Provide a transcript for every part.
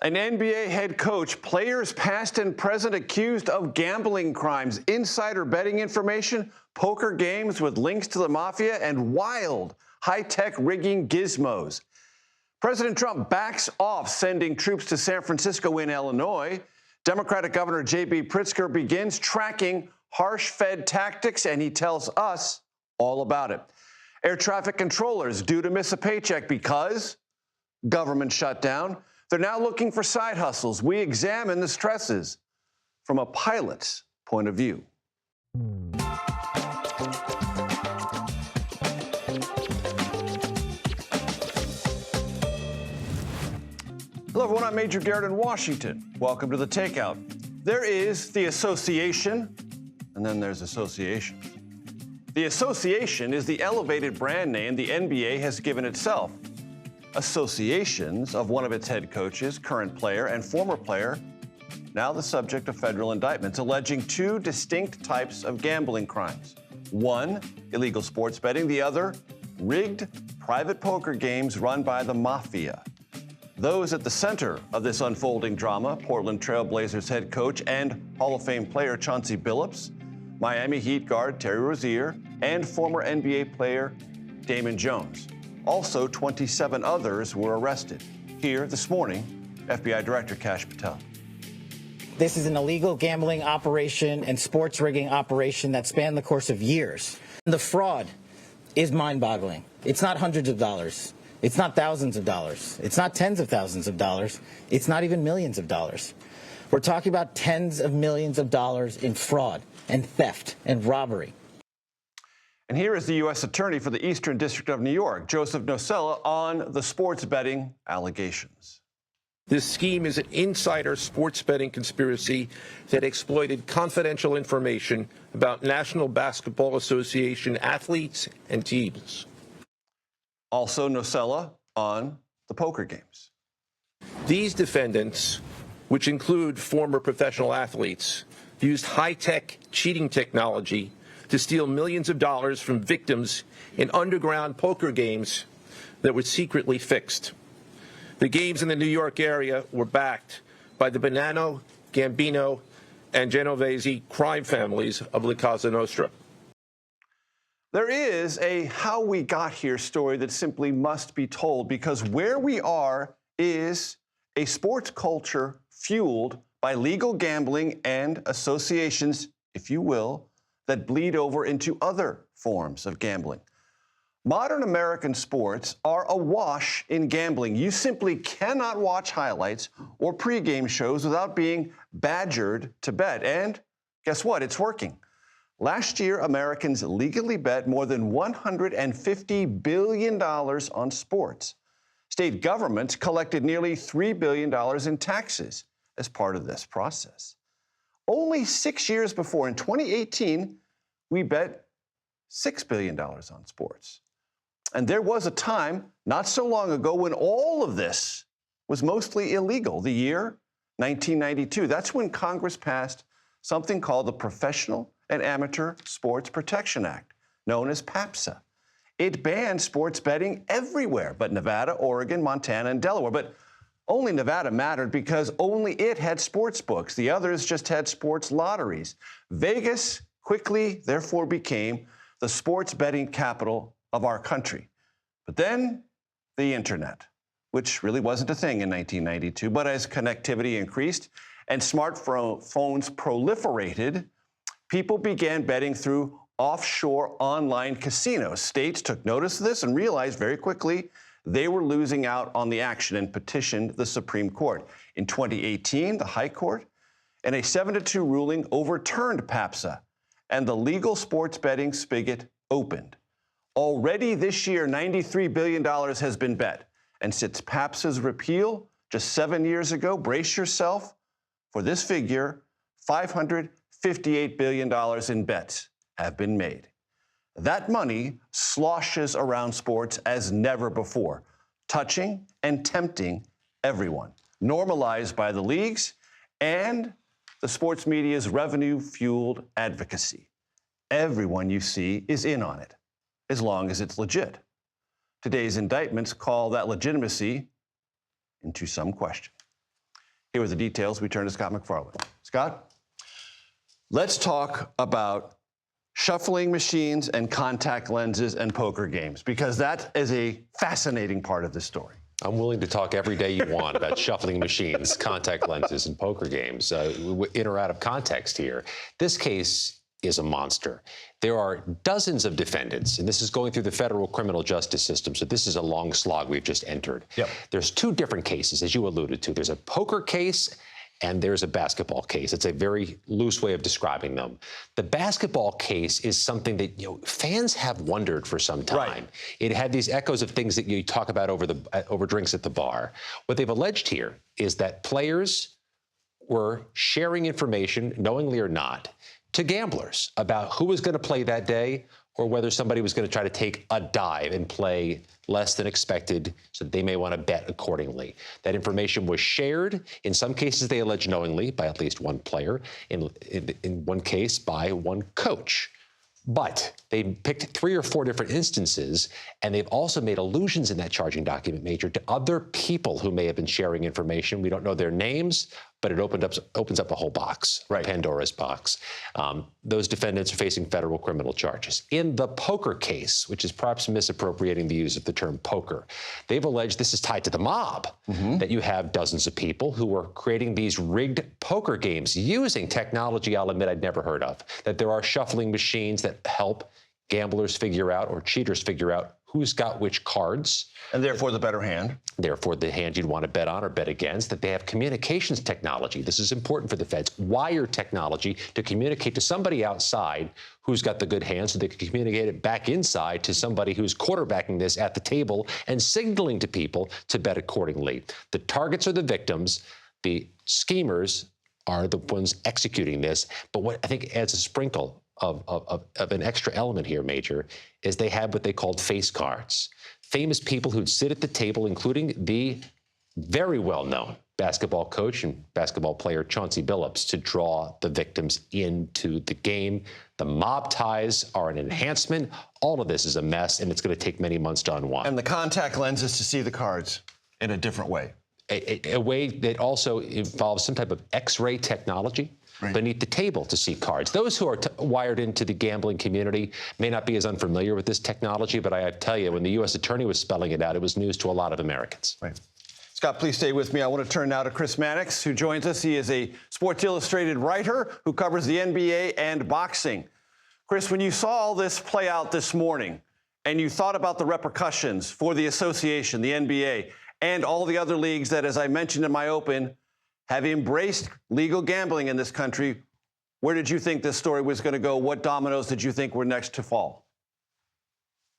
An NBA head coach, players past and present accused of gambling crimes, insider betting information, poker games with links to the mafia, and wild high-tech rigging gizmos. President Trump backs off sending troops to San Francisco in Illinois. Democratic Governor J.B. Pritzker begins tracking harsh Fed tactics, and he tells us all about it. Air traffic controllers due to miss a paycheck because government shutdown. They're now looking for side hustles. We examine the stresses from a pilot's point of view. Hello, everyone. I'm Major Garrett in Washington. Welcome to the Takeout. There is the association, and then there's associations. The association is the elevated brand name the NBA has given itself. Associations of one of its head coaches, current player and former player, now the subject of federal indictments, alleging two distinct types of gambling crimes. One, illegal sports betting. The other, rigged private poker games run by the mafia. Those at the center of this unfolding drama, Portland Trail Blazers head coach and Hall of Fame player Chauncey Billups, Miami Heat guard Terry Rozier, and former NBA player Damon Jones. Also, 27 others were arrested. Here this morning, FBI Director Kash Patel. This is an illegal gambling operation and sports rigging operation that spanned the course of years. The fraud is mind-boggling. It's not hundreds of dollars. It's not thousands of dollars. It's not tens of thousands of dollars. It's not even millions of dollars. We're talking about tens of millions of dollars in fraud and theft and robbery. And here is the U.S. Attorney for the Eastern District of New York, Joseph Nocella, on the sports betting allegations. This scheme is an insider sports betting conspiracy that exploited confidential information about National Basketball Association athletes and teams. Also, Nocella on the poker games. These defendants, which include former professional athletes, used high-tech cheating technology to steal millions of dollars from victims in underground poker games that were secretly fixed. The games in the New York area were backed by the Bonanno, Gambino, and Genovese crime families of La Cosa Nostra. There is a how we got here story that simply must be told, because where we are is a sports culture fueled by legal gambling and associations, if you will, that bleed over into other forms of gambling. Modern American sports are awash in gambling. You simply cannot watch highlights or pregame shows without being badgered to bet. And guess what? It's working. Last year, Americans legally bet more than $150 billion on sports. State governments collected nearly $3 billion in taxes as part of this process. Only 6 years before, in 2018, we bet $6 billion on sports. And there was a time not so long ago when all of this was mostly illegal. The year 1992. That's when Congress passed something called the Professional and Amateur Sports Protection Act, known as PAPSA. It banned sports betting everywhere but Nevada, Oregon, Montana, and Delaware. But only Nevada mattered because only it had sports books. The others just had sports lotteries. Vegas quickly, therefore, became the sports betting capital of our country. But then the internet, which really wasn't a thing in 1992, but as connectivity increased and smartphones proliferated, people began betting through offshore online casinos. States took notice of this and realized very quickly they were losing out on the action and petitioned the Supreme Court. In 2018, the High Court, in a 7-2 ruling, overturned PAPSA, and the legal sports betting spigot opened. Already this year, $93 billion has been bet. And since PAPSA's repeal just 7 years ago, brace yourself for this figure, $558 billion in bets have been made. That money sloshes around sports as never before, touching and tempting everyone, normalized by the leagues and the sports media's revenue-fueled advocacy. Everyone you see is in on it, as long as it's legit. Today's indictments call that legitimacy into some question. Here with the details, we turn to Scott McFarland. Scott, let's talk about shuffling machines and contact lenses and poker games, because that is a fascinating part of this story. I'm willing to talk every day you want about shuffling machines, contact lenses, and poker games, in or out of context here. This case is a monster. There are dozens of defendants, and this is going through the federal criminal justice system, so this is a long slog we've just entered. Yep. There's two different cases, as you alluded to. There's a poker case and there's a basketball case. It's a very loose way of describing them. The basketball case is something that fans have wondered for some time. Right. It had these echoes of things that you talk about over drinks at the bar. What they've alleged here is that players were sharing information, knowingly or not, to gamblers about who was going to play that day or whether somebody was going to try to take a dive and play less than expected, so that they may want to bet accordingly. That information was shared. In some cases, they allege knowingly by at least one player. In one case, by one coach. But they picked 3 or 4 different instances, and they've also made allusions in that charging document, Major, to other people who may have been sharing information. We don't know their names, but it opens up a whole box, right. Pandora's box. Those defendants are facing federal criminal charges. In the poker case, which is perhaps misappropriating the use of the term poker, they've alleged this is tied to the mob, that you have dozens of people who are creating these rigged poker games using technology I'll admit I'd never heard of, that there are shuffling machines that help gamblers figure out or cheaters figure out who's got which cards. And therefore the better hand. Therefore the hand you'd want to bet on or bet against, that they have communications technology. This is important for the feds. Wire technology to communicate to somebody outside who's got the good hand so they can communicate it back inside to somebody who's quarterbacking this at the table and signaling to people to bet accordingly. The targets are the victims. The schemers are the ones executing this. But what I think adds a sprinkle of an extra element here, Major, is they have what they called face cards. Famous people who'd sit at the table, including the very well-known basketball coach and basketball player Chauncey Billups, to draw the victims into the game. The mob ties are an enhancement. All of this is a mess, and it's going to take many months to unwind. And the contact lenses to see the cards in a different way. A way that also involves some type of X-ray technology beneath the table to see cards. Those who are wired into the gambling community may not be as unfamiliar with this technology, but I have to tell you, when the U.S. attorney was spelling it out, it was news to a lot of Americans. Right. Scott, please stay with me. I want to turn now to Chris Mannix, who joins us. He is a Sports Illustrated writer who covers the NBA and boxing. Chris, when you saw all this play out this morning and you thought about the repercussions for the association, the NBA, and all the other leagues that, as I mentioned in my open, have embraced legal gambling in this country, where did you think this story was going to go? What dominoes did you think were next to fall?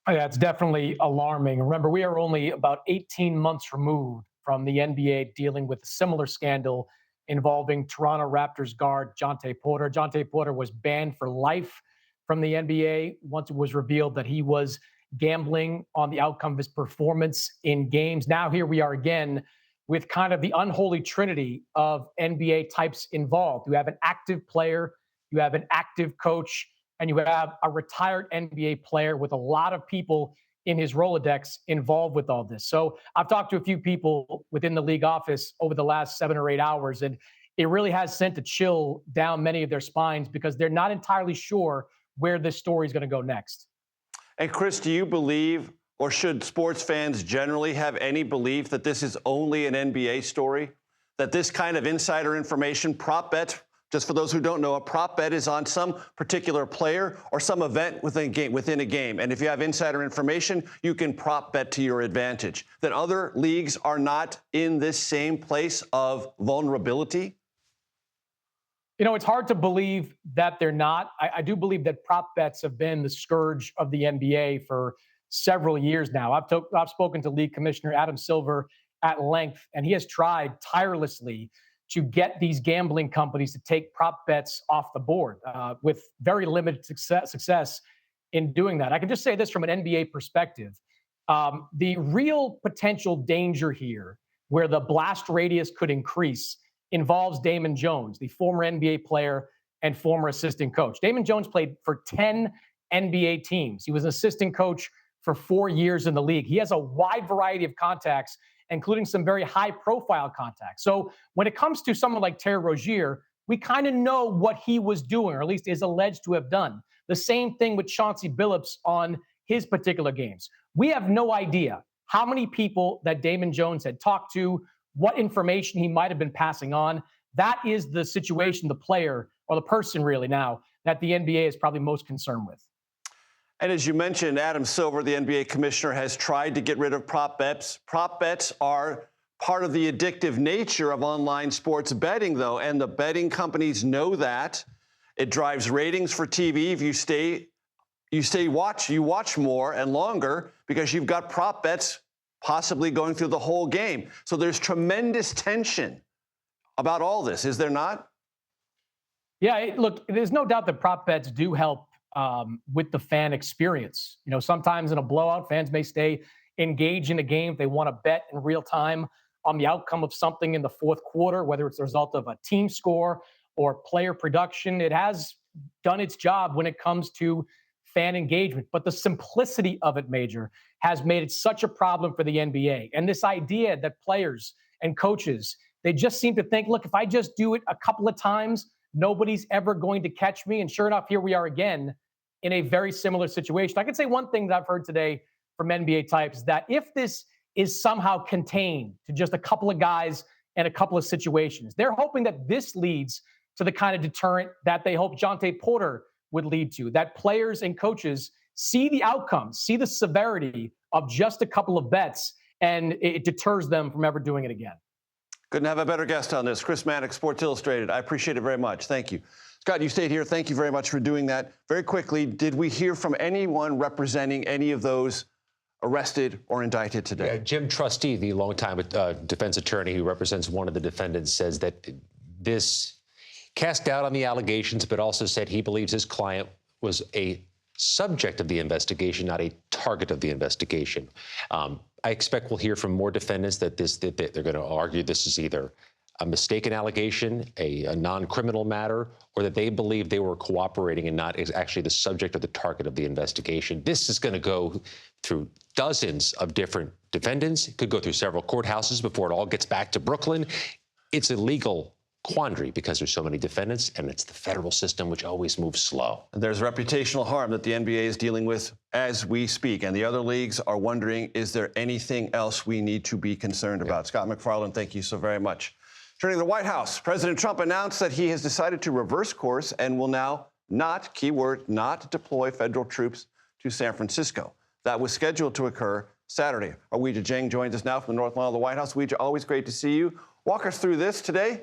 Yeah, it's definitely alarming. Remember, we are only about 18 months removed from the NBA dealing with a similar scandal involving Toronto Raptors guard Jontay Porter. Jontay Porter was banned for life from the NBA once it was revealed that he was gambling on the outcome of his performance in games. Now here we are again with kind of the unholy trinity of NBA types involved. You have an active player, you have an active coach, and you have a retired NBA player with a lot of people in his Rolodex involved with all this. So I've talked to a few people within the league office over the last 7 or 8 hours, and it really has sent a chill down many of their spines because they're not entirely sure where this story is going to go next. And Chris, do you believe, or should sports fans generally have any belief that this is only an NBA story? That this kind of insider information, prop bet, just for those who don't know, a prop bet is on some particular player or some event within a game. And if you have insider information, you can prop bet to your advantage. That other leagues are not in this same place of vulnerability? You know, it's hard to believe that they're not. I do believe that prop bets have been the scourge of the NBA for several years now. I've spoken to League Commissioner Adam Silver at length, and he has tried tirelessly to get these gambling companies to take prop bets off the board with very limited success in doing that. I can just say this from an NBA perspective. The real potential danger here, where the blast radius could increase, involves Damon Jones, the former NBA player and former assistant coach. Damon Jones played for 10 NBA teams. He was an assistant coach for 4 years in the league. He has a wide variety of contacts including some very high-profile contacts. So when it comes to someone like Terry Rozier, we kind of know what he was doing, or at least is alleged to have done. The same thing with Chauncey Billups on his particular games. We have no idea how many people that Damon Jones had talked to, what information he might have been passing on. That is the situation, the player, or the person really now, that the NBA is probably most concerned with. And as you mentioned, Adam Silver, the NBA commissioner, has tried to get rid of prop bets. Prop bets are part of the addictive nature of online sports betting, though, and the betting companies know that. It drives ratings for TV. If you watch more and longer because you've got prop bets possibly going through the whole game. So there's tremendous tension about all this, is there not? Yeah, look, there's no doubt that prop bets do help with the fan experience. You know, sometimes in a blowout, fans may stay engaged in a game. They want to bet in real time on the outcome of something in the fourth quarter, whether it's the result of a team score or player production. It has done its job when it comes to fan engagement. But the simplicity of it, Major, has made it such a problem for the NBA. And this idea that players and coaches, they just seem to think, look, if I just do it a couple of times, nobody's ever going to catch me. And sure enough, here we are again in a very similar situation. I can say one thing that I've heard today from NBA types, that if this is somehow contained to just a couple of guys and a couple of situations, they're hoping that this leads to the kind of deterrent that they hope Jonte Porter would lead to, that players and coaches see the outcomes, see the severity of just a couple of bets, and it deters them from ever doing it again. Couldn't have a better guest on this. Chris Mannix, Sports Illustrated. I appreciate it very much. Thank you. Scott, you stayed here. Thank you very much for doing that. Very quickly, did we hear from anyone representing any of those arrested or indicted today? Yeah, Jim Trustee, the longtime defense attorney who represents one of the defendants, says that this cast doubt on the allegations, but also said he believes his client was a subject of the investigation, not a target of the investigation. I expect we'll hear from more defendants that they're going to argue this is either a mistaken allegation, a non-criminal matter, or that they believe they were cooperating and not actually the subject or the target of the investigation. This is going to go through dozens of different defendants. It could go through several courthouses before it all gets back to Brooklyn. It's a legal quandary because there's so many defendants, and it's the federal system which always moves slow. There's reputational harm that the NBA is dealing with as we speak, and the other leagues are wondering, is there anything else we need to be concerned about? Scott McFarland, thank you so very much. Turning to the White House, President Trump announced that he has decided to reverse course and will now not, keyword, not deploy federal troops to San Francisco. That was scheduled to occur Saturday. Weijia Jiang joins us now from the North Lawn of the White House. Weijia, always great to see you. Walk us through this today.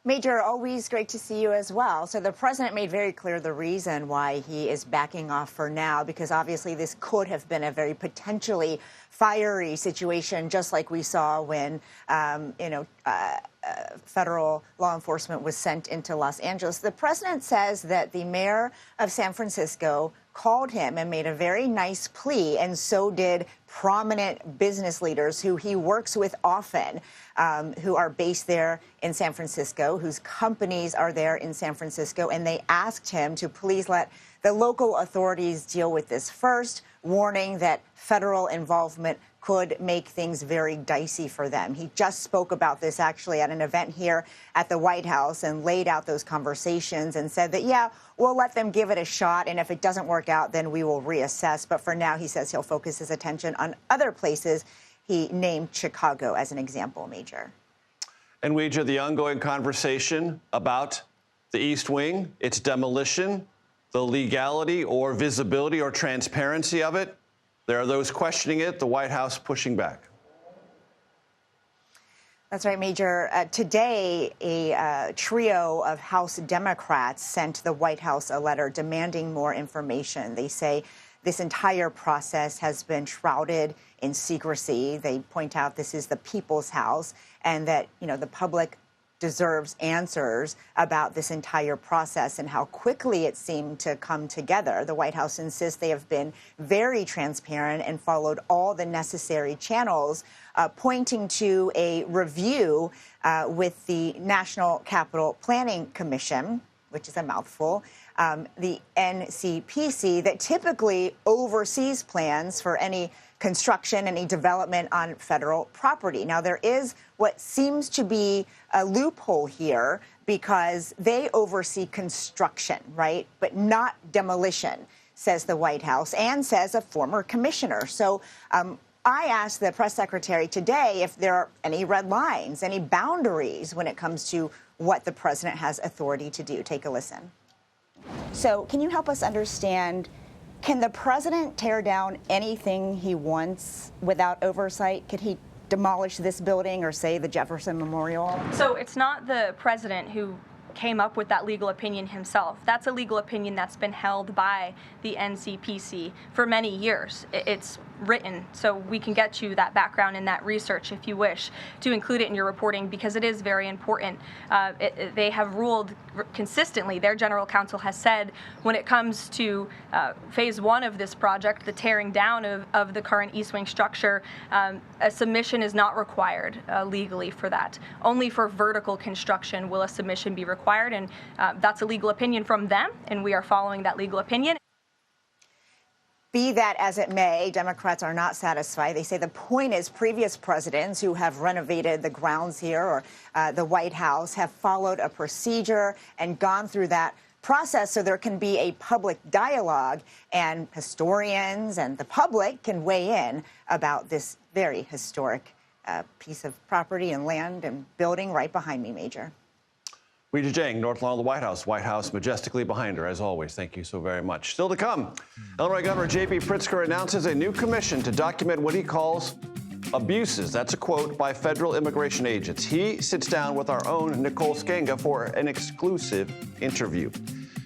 Major, always great to see you as well. So the president made very clear the reason why he is backing off for now, because obviously this could have been a very potentially fiery situation, just like we saw when, federal law enforcement was sent into Los Angeles. The president says that the mayor of San Francisco called him and made a very nice plea, and so did prominent business leaders who he works with often, who are based there in San Francisco, whose companies are there in San Francisco, and they asked him to please let the local authorities deal with this first, warning that federal involvement could make things very dicey for them. He just spoke about this actually at an event here at the White House and laid out those conversations and said that, yeah, we'll let them give it a shot, and if it doesn't work out, then we will reassess. But for now, he says he'll focus his attention on other places. He named Chicago as an example, Major. And Weijia, the ongoing conversation about the East Wing, its demolition, the legality or visibility or transparency of it. There are those questioning it, the White House pushing back. That's right, Major. Today, a trio of House Democrats sent the White House a letter demanding more information. They say this entire process has been shrouded in secrecy. They point out this is the people's house and that, the public deserves answers about this entire process and how quickly it seemed to come together. The White House insists they have been very transparent and followed all the necessary channels, pointing to a review with the National Capital Planning Commission, which is a mouthful, the NCPC, that typically oversees plans for any construction, any development on federal property. Now, there is what seems to be a loophole here because they oversee construction, right, but not demolition, says the White House, and says a former commissioner. So I asked the press secretary today if there are any red lines, any boundaries when it comes to what the president has authority to do. Take a listen. So can you help us understand, can the president tear down anything he wants without oversight? Could he demolish this building or, say, the Jefferson Memorial? So it's not the president who came up with that legal opinion himself. That's a legal opinion that's been held by the NCPC for many years. It's written, so we can get you that background and that research if you wish to include it in your reporting, because it is very important. They have ruled consistently. Their general counsel has said when it comes to phase one of this project, the tearing down of the current East Wing structure, a submission is not required legally for that. Only for vertical construction will a submission be required, and that's a legal opinion from them, and we are following that legal opinion. Be that as it may, Democrats are not satisfied. They say the point is previous presidents who have renovated the grounds here or the White House have followed a procedure and gone through that process so there can be a public dialogue and historians and the public can weigh in about this very historic piece of property and land and building right behind me, Major. Weijia Jiang, north lawn of the White House majestically behind her, as always. Thank you so very much. Still to come, Illinois Governor J.B. Pritzker announces a new commission to document what he calls abuses. That's a quote by federal immigration agents. He sits down with our own Nicole Sganga for an exclusive interview.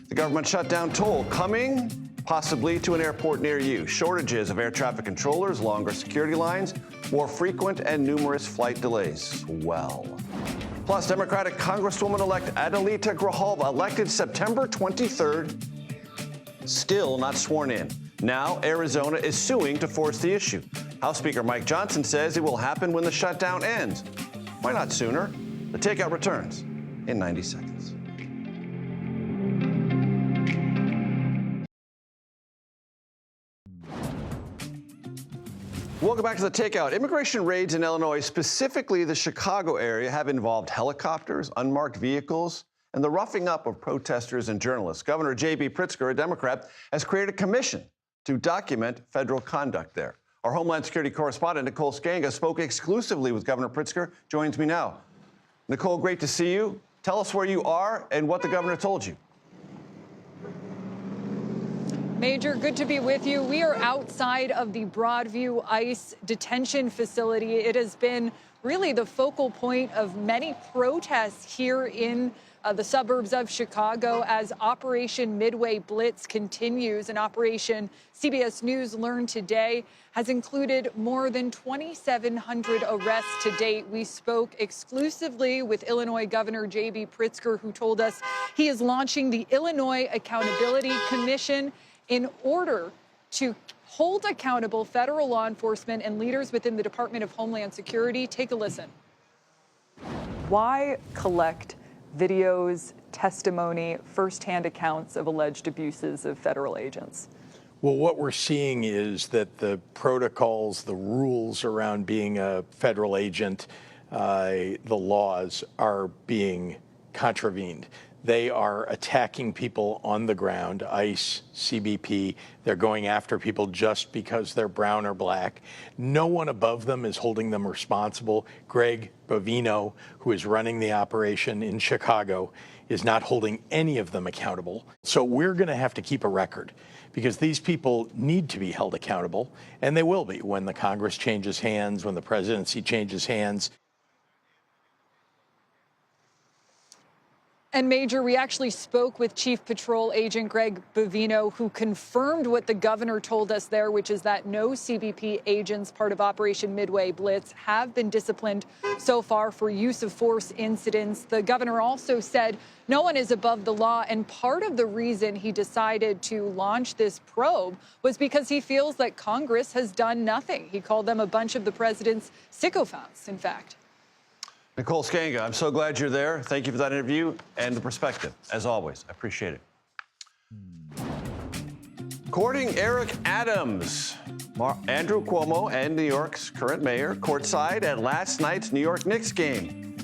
The government shutdown toll coming possibly to an airport near you. Shortages of air traffic controllers, longer security lines, more frequent and numerous flight delays. Well. Plus, Democratic Congresswoman-elect Adelita Grijalva, elected September 23rd, still not sworn in. Now, Arizona is suing to force the issue. House Speaker Mike Johnson says it will happen when the shutdown ends. Why not sooner? The Takeout returns in 90 seconds. Welcome back to the Takeout. Immigration raids in Illinois, specifically the Chicago area, have involved helicopters, unmarked vehicles, and the roughing up of protesters and journalists. Governor J.B. Pritzker, a Democrat, has created a commission to document federal conduct there. Our Homeland Security correspondent, Nicole Sganga, spoke exclusively with Governor Pritzker, joins me now. Nicole, great to see you. Tell us where you are and what the governor told you. Major, good to be with you. We are outside of the Broadview ICE detention facility. It has been really the focal point of many protests here in the suburbs of Chicago as Operation Midway Blitz continues. An operation CBS News learned today has included more than 2,700 arrests to date. We spoke exclusively with Illinois Governor J.B. Pritzker, who told us he is launching the Illinois Accountability Commission in order to hold accountable federal law enforcement and leaders within the Department of Homeland Security. Take a listen. Why collect videos, testimony, firsthand accounts of alleged abuses of federal agents? Well, what we're seeing is that the protocols, the rules around being a federal agent, the laws are being contravened. They are attacking people on the ground, ICE, CBP. They're going after people just because they're brown or black. No one above them is holding them responsible. Greg Bovino, who is running the operation in Chicago, is not holding any of them accountable. So we're going to have to keep a record because these people need to be held accountable, and they will be when the Congress changes hands, when the presidency changes hands. And Major, we actually spoke with Chief Patrol Agent Greg Bovino, who confirmed what the governor told us there, which is that no CBP agents part of Operation Midway Blitz have been disciplined so far for use of force incidents. The governor also said no one is above the law, and part of the reason he decided to launch this probe was because he feels that Congress has done nothing. He called them a bunch of the president's sycophants, in fact. Nicole Sganga, I'm so glad you're there. Thank you for that interview and the perspective, as always. I appreciate it. courting Eric Adams. Andrew Cuomo and New York's current mayor courtside at last night's New York Knicks game.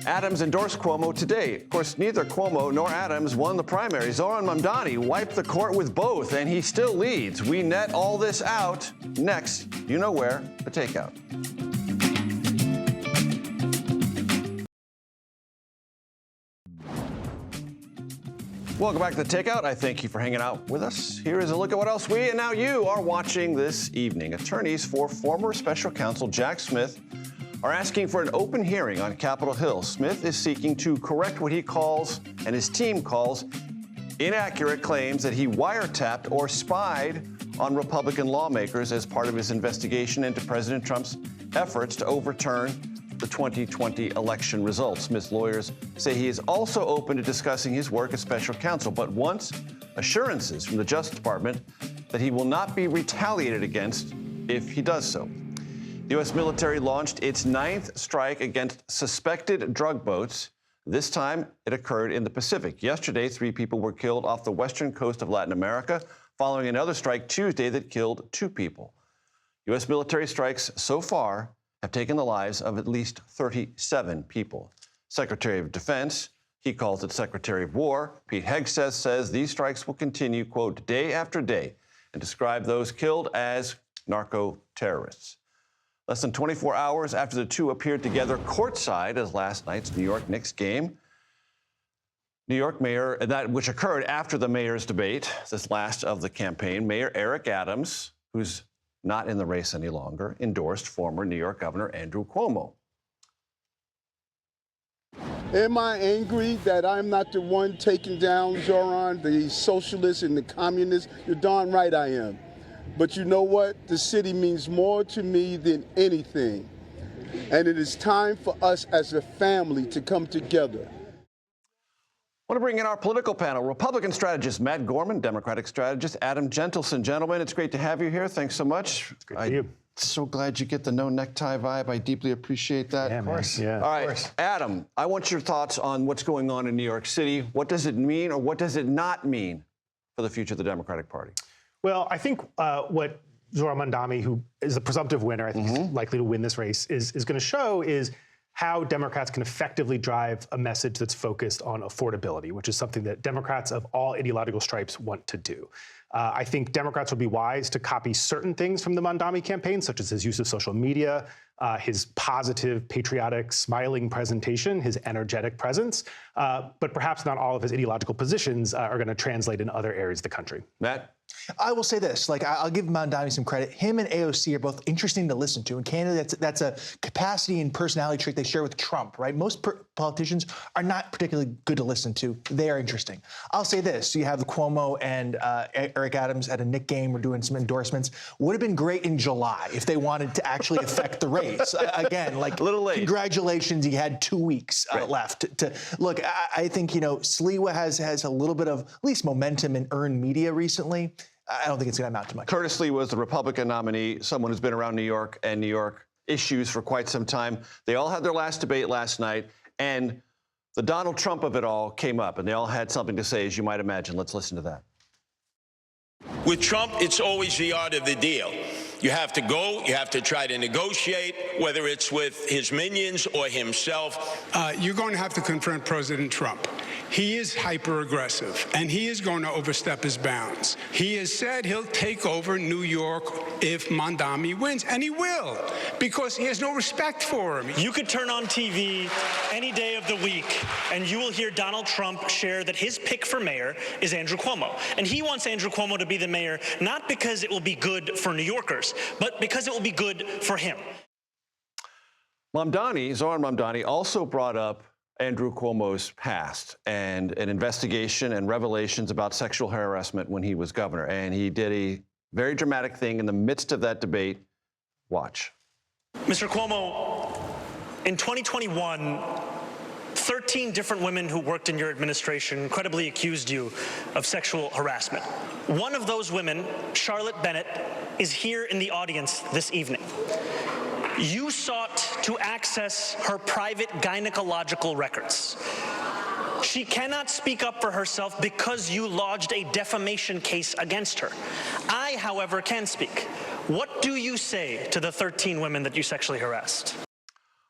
Adams endorsed Cuomo today. Of course, neither Cuomo nor Adams won the primary. Zoran Mamdani wiped the court with both, and he still leads. We net all this out next. You know where? The Takeout. Welcome back to The Takeout. I thank you for hanging out with us. Here is a look at what else we and now you are watching this evening. Attorneys for former special counsel Jack Smith are asking for an open hearing on Capitol Hill. Smith is seeking to correct what he calls, and his team calls, inaccurate claims that he wiretapped or spied on Republican lawmakers as part of his investigation into President Trump's efforts to overturn the 2020 election results. Smith's lawyers say he is also open to discussing his work as special counsel, but wants assurances from the Justice Department that he will not be retaliated against if he does so. The U.S. military launched its 9th strike against suspected drug boats. This time, it occurred in the Pacific. Yesterday, 3 people were killed off the western coast of Latin America, following another strike Tuesday that killed 2 people. U.S. military strikes so far have taken the lives of at least 37 people. Secretary of Defense, he calls it Secretary of War, Pete Hegseth says these strikes will continue, quote, day after day, and describe those killed as narco-terrorists. Less than 24 hours after the two appeared together courtside as last night's New York Knicks game, New York Mayor, which occurred after the mayor's debate, this last of the campaign, Mayor Eric Adams, who's not in the race any longer, endorsed former New York Governor Andrew Cuomo. Am I angry that I'm not the one taking down Zoran, the socialist and the communist? You're darn right I am. But you know what? The city means more to me than anything. And it is time for us as a family to come together. I want to bring in our political panel. Republican strategist Matt Gorman, Democratic strategist Adam Gentleson. Gentlemen, it's great to have you here. Thanks so much. It's great to see you. So glad you get the no necktie vibe. I deeply appreciate that. Yeah, of course. Yeah, all right, Adam, I want your thoughts on what's going on in New York City. What does it mean or what does it not mean for the future of the Democratic Party? Well, I think what Zoran Mamdani, who is the presumptive winner, I think he's likely to win this race, is going to show is how Democrats can effectively drive a message that's focused on affordability, which is something that Democrats of all ideological stripes want to do. I think Democrats would be wise to copy certain things from the Mamdani campaign, such as his use of social media, his positive, patriotic, smiling presentation, his energetic presence, but perhaps not all of his ideological positions are going to translate in other areas of the country. Matt? I will say this, I'll give Mamdani some credit. Him and AOC are both interesting to listen to, and candidly, that's a capacity and personality trait they share with Trump, right? Most politicians are not particularly good to listen to. They are interesting. I'll say this, you have the Cuomo and Eric Adams at a Knick game. We're doing some endorsements. Would have been great in July if they wanted to actually affect the race. Again, a little late. Congratulations, he had 2 weeks left. Look, I think, Sliwa has a little bit of at least momentum in earned media recently. I don't think it's going to amount to much. Curtis Lee was the Republican nominee, someone who's been around New York and New York issues for quite some time. They all had their last debate last night, and the Donald Trump of it all came up, and they all had something to say, as you might imagine. Let's listen to that. With Trump, it's always the art of the deal. You have to go, you have to try to negotiate, whether it's with his minions or himself. You're going to have to confront President Trump. He is hyper-aggressive, and he is going to overstep his bounds. He has said he'll take over New York if Mamdani wins, and he will, because he has no respect for him. You could turn on TV any day of the week, and you will hear Donald Trump share that his pick for mayor is Andrew Cuomo. And he wants Andrew Cuomo to be the mayor, not because it will be good for New Yorkers, but because it will be good for him. Zoran Mamdani, also brought up Andrew Cuomo's past and an investigation and revelations about sexual harassment when he was governor. And he did a very dramatic thing in the midst of that debate. Watch. Mr. Cuomo, in 2021, 13 different women who worked in your administration credibly accused you of sexual harassment. One of those women, Charlotte Bennett, is here in the audience this evening. You sought to access her private gynecological records. She cannot speak up for herself because you lodged a defamation case against her. I, however, can speak. What do you say to the 13 women that you sexually harassed?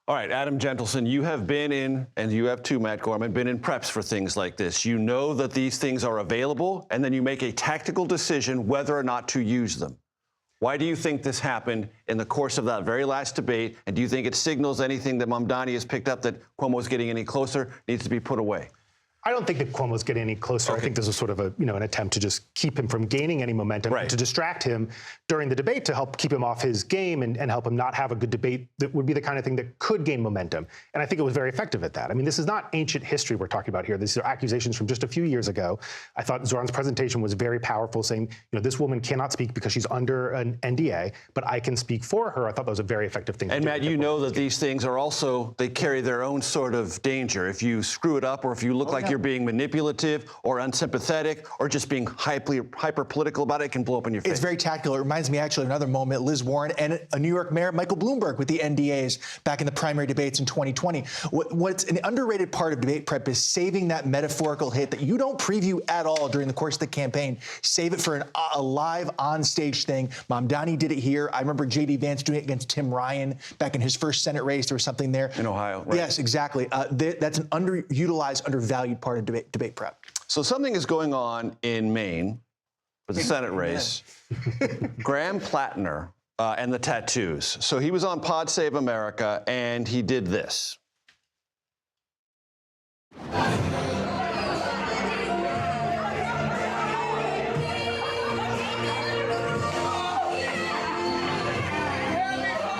All right, Adam Gentleson, you have been in, and you have too, Matt Gorman, been in preps for things like this. You know that these things are available, and then you make a tactical decision whether or not to use them. Why do you think this happened in the course of that very last debate? And do you think it signals anything that Mamdani has picked up that Cuomo's getting any closer, needs to be put away? I don't think that Cuomo's getting any closer. Okay. I think this was sort of a, an attempt to just keep him from gaining any momentum, and to distract him during the debate to help keep him off his game and help him not have a good debate that would be the kind of thing that could gain momentum. And I think it was very effective at that. I mean, this is not ancient history we're talking about here. These are accusations from just a few years ago. I thought Zoran's presentation was very powerful, saying, this woman cannot speak because she's under an NDA, but I can speak for her. I thought that was a very effective thing to do. And Matt, you know that these things are also, they carry their own sort of danger. If you screw it up, or if you look like you're being manipulative or unsympathetic or just being hyper political about it, can blow up in your face. It's very tactical. It reminds me actually of another moment, Liz Warren and a New York Mayor, Michael Bloomberg, with the NDAs back in the primary debates in 2020. What's an underrated part of debate prep is saving that metaphorical hit that you don't preview at all during the course of the campaign. Save it for a live on-stage thing. Mamdani did it here. I remember J.D. Vance doing it against Tim Ryan back in his first Senate race. There was something there. In Ohio, right? Yes, exactly. That's an underutilized, undervalued part of debate prep. So something is going on in Maine for the Senate race. Graham Plattner and the tattoos. So he was on Pod Save America, and he did this.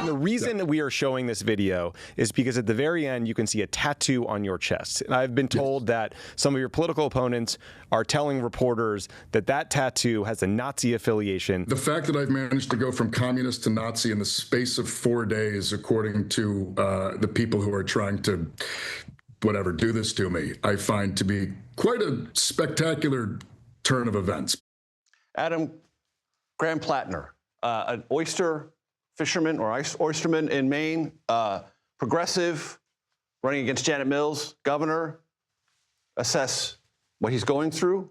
The reason that we are showing this video is because at the very end, you can see a tattoo on your chest. And I've been told that some of your political opponents are telling reporters that that tattoo has a Nazi affiliation. The fact that I've managed to go from communist to Nazi in the space of 4 days, according to the people who are trying to, do this to me, I find to be quite a spectacular turn of events. Adam, Graham Plattner, an oyster fisherman or oysterman in Maine, progressive, running against Janet Mills, governor. Assess what he's going through.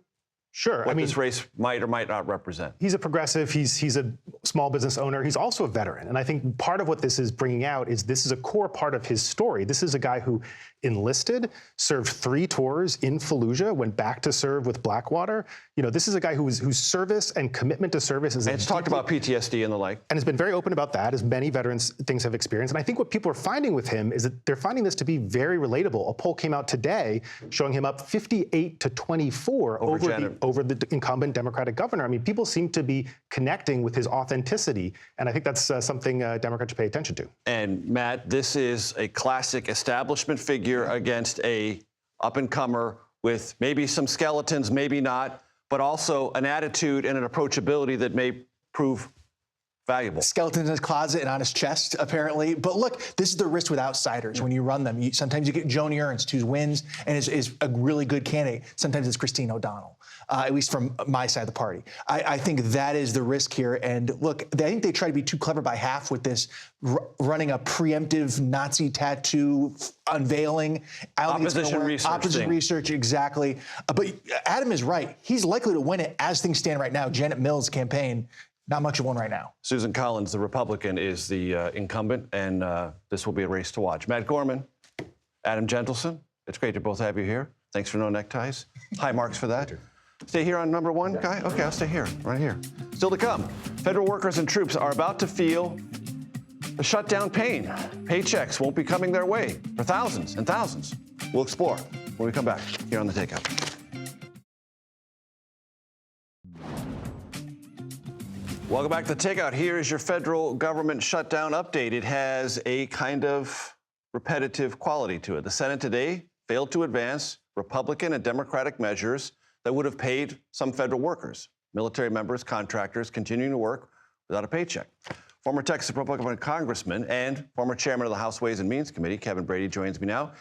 Sure. What this race might or might not represent. He's a progressive. He's a small business owner. He's also a veteran. And I think part of what this is bringing out is this is a core part of his story. This is a guy who enlisted, served 3 tours in Fallujah, went back to serve with Blackwater. This is a guy whose service and commitment to service is. And it's talked about PTSD and the like. And has been very open about that, as many veterans things have experienced. And I think what people are finding with him is that they're finding this to be very relatable. A poll came out today showing him up 58-24 over the incumbent Democratic governor. I mean, people seem to be connecting with his authenticity. And I think that's something Democrats should pay attention to. And Matt, this is a classic establishment figure against a up-and-comer with maybe some skeletons, maybe not, but also an attitude and an approachability that may prove valuable. Skeletons in his closet and on his chest, apparently. But look, this is the risk with outsiders when you run them. Sometimes you get Joni Ernst, who wins and is a really good candidate. Sometimes it's Christine O'Donnell, at least from my side of the party. I think that is the risk here. And look, I think they try to be too clever by half with this running a preemptive Nazi tattoo unveiling. Opposition research, exactly. But Adam is right. He's likely to win it as things stand right now. Janet Mills' campaign, not much of one right now. Susan Collins, the Republican, is the incumbent, and this will be a race to watch. Matt Gorman, Adam Gentleson, it's great to both have you here. Thanks for no neckties. High marks for that. Stay here on number 1, guy? Okay, I'll stay here, right here. Still to come, federal workers and troops are about to feel the shutdown pain. Paychecks won't be coming their way for thousands and thousands. We'll explore when we come back here on The Takeout. Welcome back to The Takeout. Here is your federal government shutdown update. It has a kind of repetitive quality to it. The Senate today failed to advance Republican and Democratic measures that would have paid some federal workers, military members, contractors continuing to work without a paycheck. Former Texas Republican congressman and former chairman of the House Ways and Means Committee, Kevin Brady, joins me now.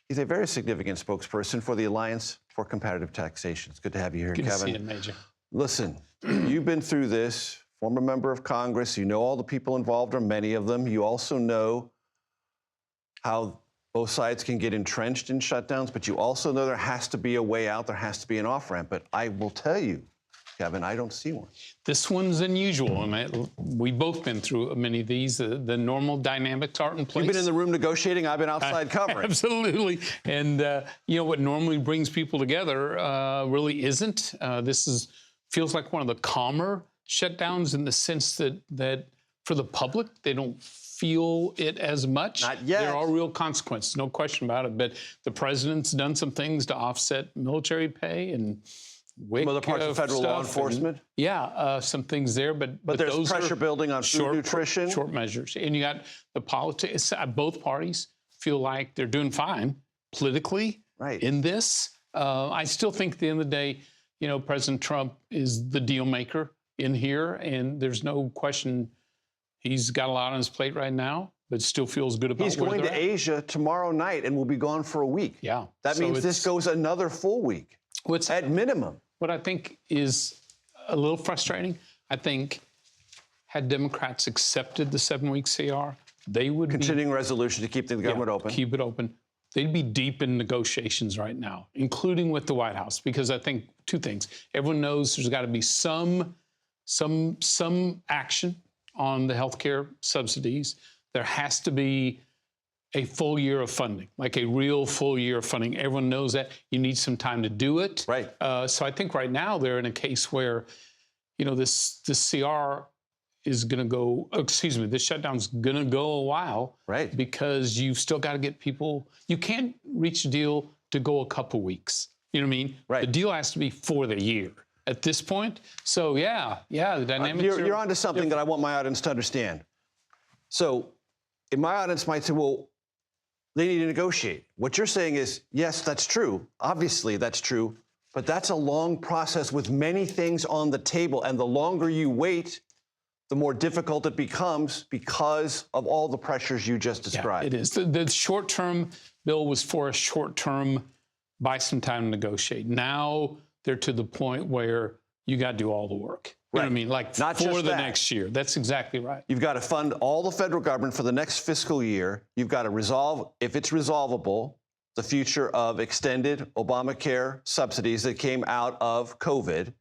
He's a very significant spokesperson for the Alliance for Competitive Taxation. It's good to have you here, Kevin. Good to see you, Major. Listen, you've been through this. Former member of Congress, you know all the people involved, or many of them. You also know how Both sides can get entrenched in shutdowns, but you also know there has to be a way out. There has to be an off-ramp. But I will tell you, Kevin, I don't see one. This one's unusual, and we've both been through many of these. The normal dynamics aren't in place. You've been in the room negotiating. I've been outside covering. Absolutely. And, you know, what normally brings people together really isn't. This feels like one of the calmer shutdowns in the sense that for the public, they don't feel it as much. Not yet. There are real consequences, no question about it. But the president's done some things to offset military pay and other parts of federal law enforcement. Some things there, but there's those pressure building on food nutrition. Short measures, and you got the politics. Both parties feel like they're doing fine politically in this. I still think at the end of the day, you know, President Trump is the deal maker in here, and there's no question he's got a lot on his plate right now, but still feels good about. He's going to Asia tomorrow night and will be gone for a week. Yeah, that means this goes another full week. At minimum. What I think is a little frustrating, I think, had Democrats accepted the 7-week CR, they would continuing resolution to keep the government open. Keep it open. They'd be deep in negotiations right now, including with the White House, because I think two things. Everyone knows there's got to be some action on the healthcare subsidies. There has to be a full year of funding, like a real full year of funding. Everyone knows that. You need some time to do it. Right. So I think right now they're in a case where, you know, this CR is going to go, this shutdown's going to go a while. Right. Because you've still got to get people, you can't reach a deal to go a couple weeks. You know what I mean? Right. The deal has to be for the year at this point. So the dynamics you're onto something that I want my audience to understand. So if my audience might say, well, they need to negotiate. What you're saying is, yes, that's true. Obviously, that's true. But that's a long process with many things on the table. And the longer you wait, the more difficult it becomes because of all the pressures you just described. Yeah, it is. The short-term bill was for a short-term, buy some time to negotiate. Now they're to the point where you got to do all the work. You know what I mean? Like Not for just the that. next year. That's exactly right. You've got to fund all the federal government for the next fiscal year. You've got to resolve, if it's resolvable, the future of extended Obamacare subsidies that came out of COVID.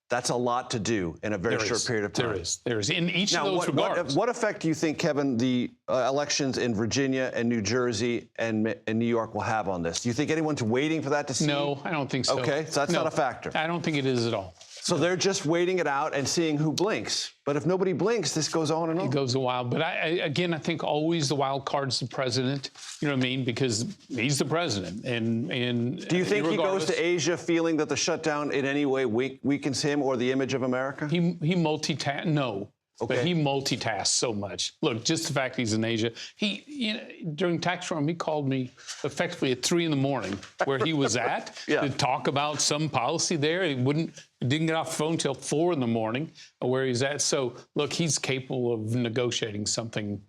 That's a lot to do in a very short period of time. There is. In each of those regards. What effect do you think, Kevin, the elections in Virginia and New Jersey and New York will have on this? Do you think anyone's waiting for that to see? No, I don't think so. Okay, so that's not a factor. I don't think it is at all. So they're just waiting it out and seeing who blinks. But if nobody blinks, this goes on and on. It goes a while. But I think always the wild card's the president. You know what I mean? Because he's the president. And do you think he goes to Asia feeling that the shutdown in any way weakens him or the image of America? He multitasks. No. Okay. But he multitasks so much. Look, just the fact he's in Asia. During tax reform, he called me effectively at 3 a.m. where he was at to talk about some policy there. He didn't get off the phone until 4 a.m. where he's at. So, look, he's capable of negotiating something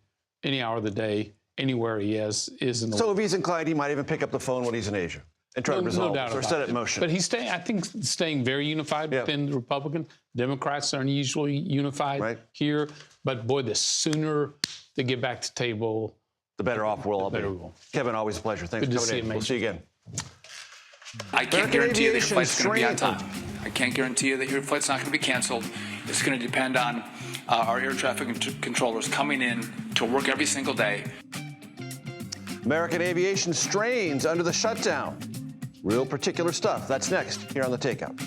any hour of the day, anywhere he is in the So if he's inclined, he might even pick up the phone when he's in Asia and try to resolve it or set it in motion. But he's staying very unified within the Republican. Democrats are unusually unified here. But, boy, the sooner they get back to the table, the better off we'll all be. Kevin, always a pleasure. Thanks for coming in. We'll see you again. I can't guarantee you that your flight's going to be on time. I can't guarantee you that your flight's not going to be canceled. It's going to depend on our air traffic controllers coming in to work every single day. American aviation strains under the shutdown. Real particular stuff. That's next here on The Takeout.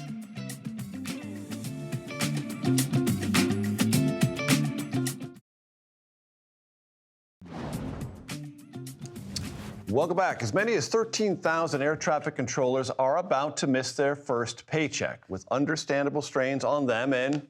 Welcome back. As many as 13,000 air traffic controllers are about to miss their first paycheck, with understandable strains on them and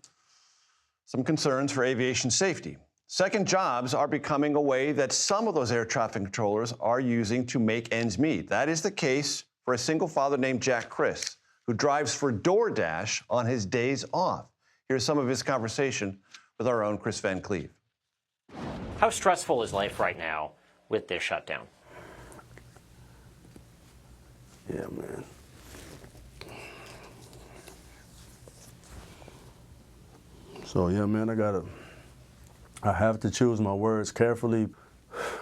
some concerns for aviation safety. Second jobs are becoming a way that some of those air traffic controllers are using to make ends meet. That is the case for a single father named Jack Chris, who drives for DoorDash on his days off. Here's some of his conversation with our own Chris Van Cleve. How stressful is life right now with this shutdown? Yeah, man. So, yeah, man, I have to choose my words carefully.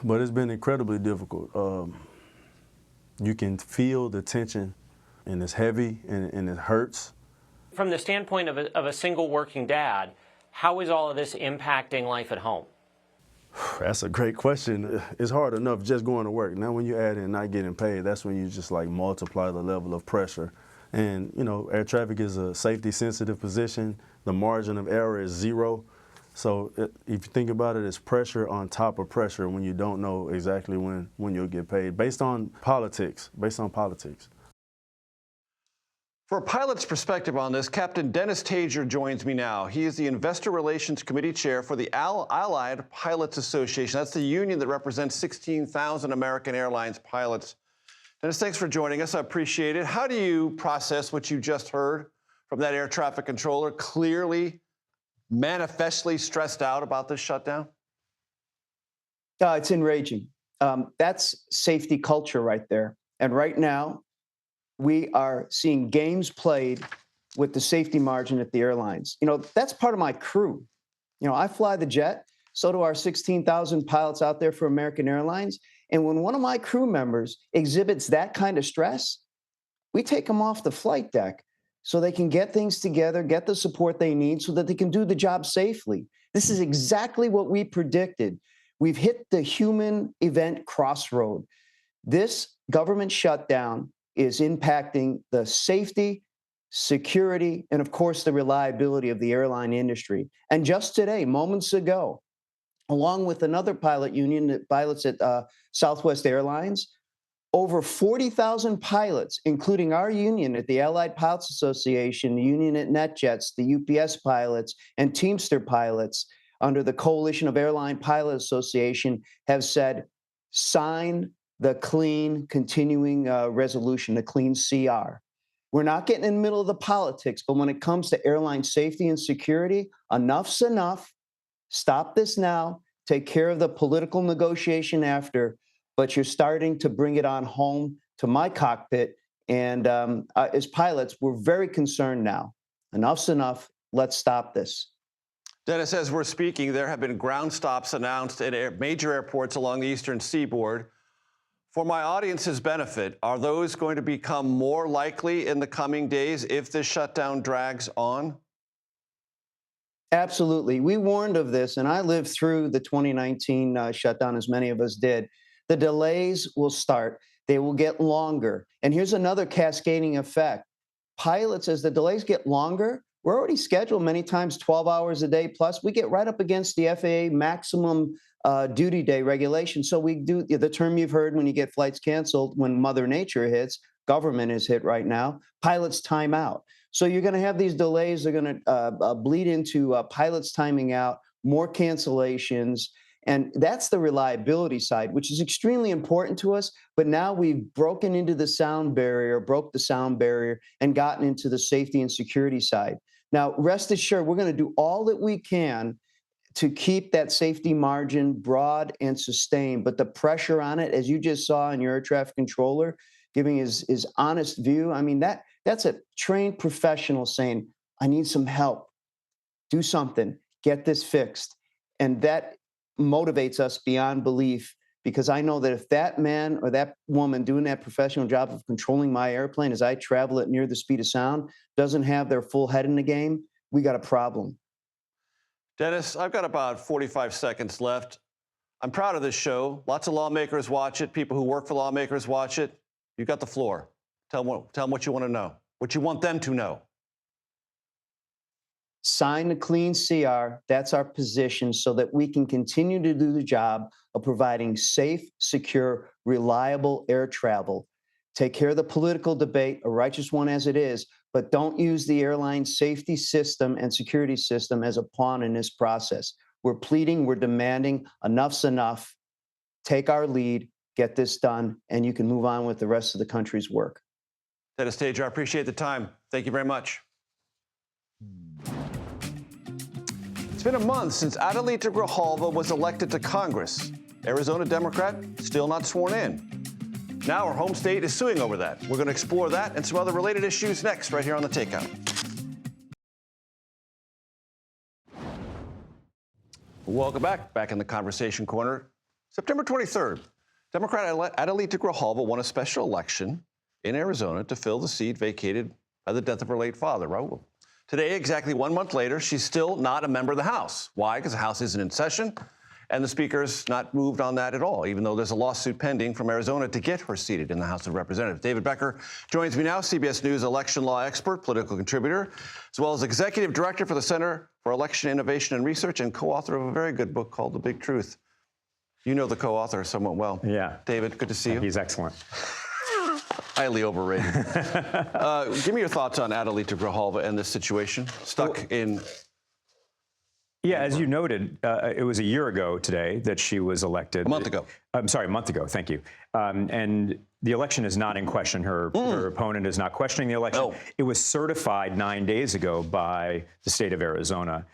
but it's been incredibly difficult. You can feel the tension, and it's heavy, and it hurts. From the standpoint of a single working dad, how is all of this impacting life at home? That's a great question. It's hard enough just going to work. Now when you add in not getting paid, that's when you just like multiply the level of pressure. And, you know, air traffic is a safety-sensitive position. The margin of error is zero. So if you think about it, it's pressure on top of pressure when you don't know exactly when you'll get paid, based on politics. For a pilot's perspective on this, Captain Dennis Tager joins me now. He is the Investor Relations Committee Chair for the Allied Pilots Association. That's the union that represents 16,000 American Airlines pilots. Dennis, thanks for joining us. I appreciate it. How do you process what you just heard from that air traffic controller, clearly, manifestly stressed out about this shutdown? It's enraging. That's safety culture right there. And right now, we are seeing games played with the safety margin at the airlines. You know, that's part of my crew. You know, I fly the jet. So do our 16,000 pilots out there for American Airlines. And when one of my crew members exhibits that kind of stress, we take them off the flight deck so they can get things together, get the support they need so that they can do the job safely. This is exactly what we predicted. We've hit the human event crossroad. This government shutdown is impacting the safety, security, and of course, the reliability of the airline industry. And just today, moments ago, along with another pilot union that pilots at Southwest Airlines, over 40,000 pilots, including our union at the Allied Pilots Association, the union at NetJets, the UPS pilots, and Teamster pilots under the Coalition of Airline Pilot Association have said, sign the clean continuing resolution, the clean CR. We're not getting in the middle of the politics, but when it comes to airline safety and security, enough's enough. Stop this now. Take care of the political negotiation after, but you're starting to bring it on home to my cockpit. And as pilots, we're very concerned now. Enough's enough. Let's stop this. Dennis, as we're speaking, there have been ground stops announced at major airports along the eastern seaboard. For my audience's benefit, are those going to become more likely in the coming days if this shutdown drags on? Absolutely. We warned of this, and I lived through the 2019 shutdown, as many of us did. The delays will start. They will get longer. And here's another cascading effect. Pilots, as the delays get longer, we're already scheduled many times 12 hours a day plus. We get right up against the FAA maximum duty day regulation. So we do the term you've heard when you get flights canceled, when Mother Nature hits, government is hit right now, pilots time out. So you're going to have these delays. They're going to bleed into pilots timing out, more cancellations. And that's the reliability side, which is extremely important to us. But now we've broken into the sound barrier, broke the sound barrier, and gotten into the safety and security side. Now, rest assured, we're going to do all that we can to keep that safety margin broad and sustained. But the pressure on it, as you just saw in your air traffic controller, giving his honest view, I mean, that's a trained professional saying, I need some help. Do something. Get this fixed. And that motivates us beyond belief, because I know that if that man or that woman doing that professional job of controlling my airplane as I travel at near the speed of sound doesn't have their full head in the game, we got a problem. Dennis, I've got about 45 seconds left. I'm proud of this show. Lots of lawmakers watch it. People who work for lawmakers watch it. You've got the floor. Tell them what you want to know, what you want them to know. Sign the clean CR. That's our position so that we can continue to do the job of providing safe, secure, reliable air travel. Take care of the political debate, a righteous one as it is, but don't use the airline safety system and security system as a pawn in this process. We're pleading, we're demanding, enough's enough. Take our lead, get this done, and you can move on with the rest of the country's work. Dennis Tager, I appreciate the time. Thank you very much. It's been a month since Adelita Grijalva was elected to Congress. Arizona Democrat, still not sworn in. Now her home state is suing over that. We're going to explore that and some other related issues next, right here on The Takeout. Welcome back in the Conversation Corner. September 23rd, Democrat Adelita Grijalva won a special election in Arizona to fill the seat vacated by the death of her late father, Raul. Today, exactly 1 month later, she's still not a member of the House. Why? Because the House isn't in session, and the Speaker's not moved on that at all, even though there's a lawsuit pending from Arizona to get her seated in the House of Representatives. David Becker joins me now, CBS News election law expert, political contributor, as well as executive director for the Center for Election Innovation and Research and co-author of a very good book called The Big Truth. You know the co-author somewhat well. Yeah. David, good to see you. He's excellent. Highly overrated. Give me your thoughts on Adelita Grijalva and this situation, stuck in... Yeah, as you noted, it was a year ago today that she was elected. A month ago. I'm sorry, a month ago, thank you. And the election is not in question. Her opponent is not questioning the election. No. It was certified 9 days ago by the state of Arizona.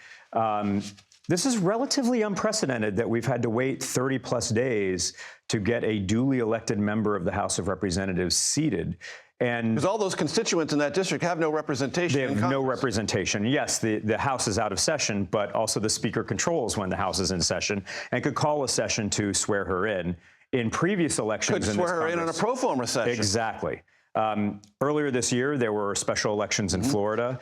This is relatively unprecedented that we've had to wait 30 plus days to get a duly elected member of the House of Representatives seated. And because all those constituents in that district have no representation. They have no representation. Yes, the House is out of session, but also the Speaker controls when the House is in session and could call a session to swear her in. In previous elections, could swear her in on a pro forma session. Exactly. Earlier this year, there were special elections in Florida.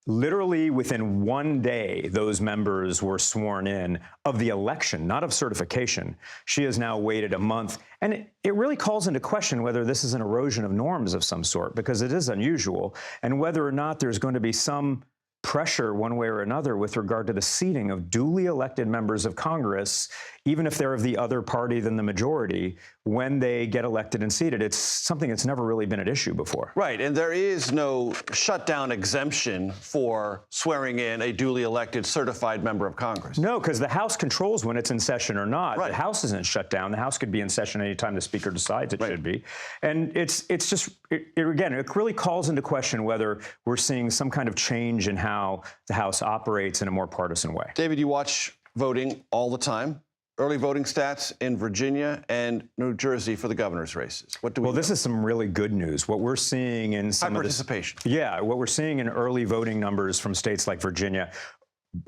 Literally within 1 day, those members were sworn in of the election, not of certification. She has now waited a month. And it really calls into question whether this is an erosion of norms of some sort, because it is unusual, and whether or not there's going to be some pressure one way or another with regard to the seating of duly elected members of Congress, even if they're of the other party than the majority, when they get elected and seated. It's something that's never really been an issue before. Right, and there is no shutdown exemption for swearing in a duly elected certified member of Congress. No, because the House controls when it's in session or not. Right. The House isn't shut down. The House could be in session anytime the Speaker decides it should be. And it's just, again, it really calls into question whether we're seeing some kind of change in how the House operates in a more partisan way. David, you watch voting all the time. Early voting stats in Virginia and New Jersey for the governor's races. What do we know? This is some really good news. What we're seeing in some high of participation. What we're seeing in early voting numbers from states like Virginia,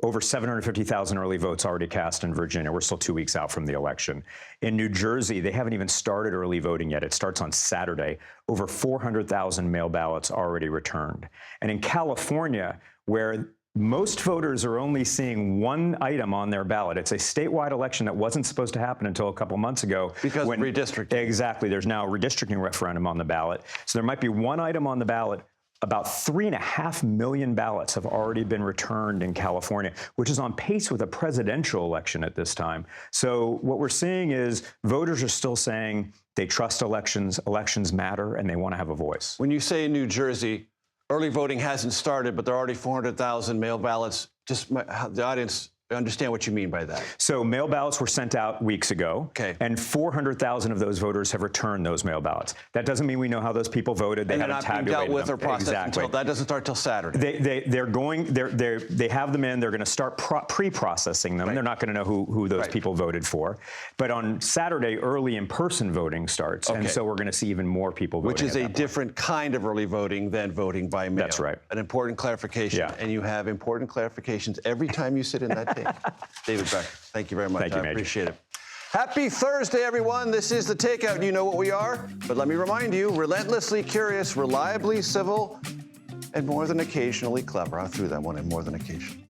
over 750,000 early votes already cast in Virginia. We're still 2 weeks out from the election. In New Jersey, they haven't even started early voting yet. It starts on Saturday. Over 400,000 mail ballots already returned. And in California, where most voters are only seeing one item on their ballot. It's a statewide election that wasn't supposed to happen until a couple months ago. Because of redistricting. Exactly. There's now a redistricting referendum on the ballot. So there might be one item on the ballot. About 3.5 million ballots have already been returned in California, which is on pace with a presidential election at this time. So what we're seeing is voters are still saying they trust elections, elections matter, and they want to have a voice. When you say New Jersey, early voting hasn't started, but there are already 400,000 mail ballots. Just the audience understand what you mean by that. So mail ballots were sent out weeks ago, and 400,000 of those voters have returned those mail ballots. That doesn't mean we know how those people voted. They haven't tabulated them. Dealt with or processed until that doesn't start till Saturday. They have them in. They're going to start pre-processing them. They're not going to know who those people voted for. But on Saturday, early in-person voting starts, and so we're going to see even more people voting. Which is a different kind of early voting than voting by mail. That's right. An important clarification. Yeah. And you have important clarifications every time you sit in that table. David Becker, thank you very much. Thank you, I Major. appreciate it. Happy Thursday, everyone. This is The Takeout. You know what we are. But let me remind you, relentlessly curious, reliably civil, and more than occasionally clever. I threw that one in, more than occasionally.